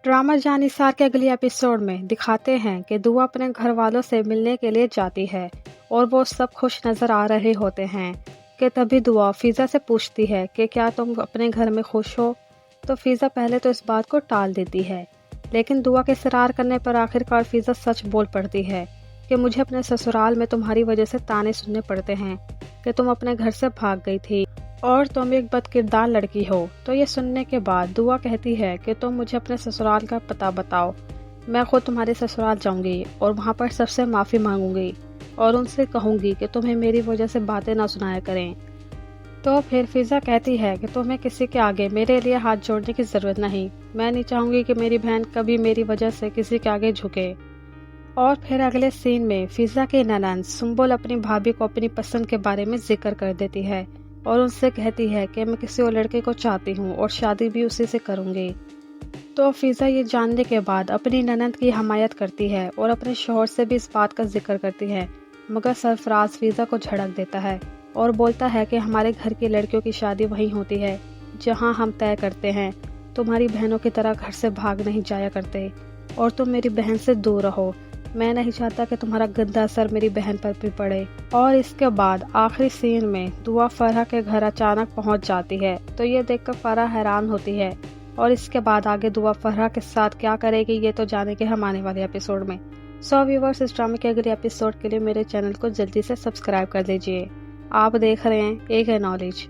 Drama जान निसार के अगले एपिसोड में दिखाते हैं कि दुआ अपने घर वालों से मिलने के लिए जाती है और वो सब खुश नजर आ रहे होते हैं कि तभी दुआ फिजा से पूछती है कि क्या तुम अपने घर में खुश हो। तो फिजा पहले तो इस बात को टाल देती है, लेकिन दुआ के इसरार करने पर आखिरकार फिजा सच बोल पड़ती है कि मुझे अपने ससुराल में तुम्हारी वजह से ताने सुनने पड़ते हैं कि तुम अपने घर से भाग गई थी और तुम एक बदकिरदार लड़की हो। तो ये सुनने के बाद दुआ कहती है कि तुम मुझे अपने ससुराल का पता बताओ, मैं खुद तुम्हारे ससुराल जाऊंगी और वहाँ पर सबसे माफ़ी मांगूंगी और उनसे कहूंगी कि तुम्हें मेरी वजह से बातें ना सुनाया करें। तो फिर फिजा कहती है कि तुम्हें किसी के आगे मेरे लिए हाथ जोड़ने की ज़रूरत नहीं, मैं नहीं चाहूंगी कि मेरी बहन कभी मेरी वजह से किसी के आगे झुके। और फिर अगले सीन में फिजा की ननंद सुंबुल अपनी भाभी को अपनी पसंद के बारे में जिक्र कर देती है और उनसे कहती है कि मैं किसी और लड़के को चाहती हूँ और शादी भी उसी से करूँगी। तो फिजा ये जानने के बाद अपनी ननंद की हमायत करती है और अपने शौहर से भी इस बात का जिक्र करती है, मगर सरफराज फिजा को झड़क देता है और बोलता है कि हमारे घर की लड़कियों की शादी वहीं होती है जहाँ हम तय करते हैं, तुम्हारी बहनों की तरह घर से भाग नहीं जाया करते और तुम मेरी बहन से दूर रहो, मैं नहीं चाहता कि तुम्हारा गंदा असर मेरी बहन पर भी पड़े। और इसके बाद आखिरी सीन में दुआ फरहा के घर अचानक पहुंच जाती है, तो ये देखकर फरहा हैरान होती है और इसके बाद आगे दुआ फरहा के साथ क्या करेगी ये तो जानेंगे हम आने वाले एपिसोड में। सो व्यूअर्स, इस ड्रामे के अगले एपिसोड के लिए मेरे चैनल को जल्दी से सब्सक्राइब कर लीजिए। आप देख रहे हैं एक है नॉलेज।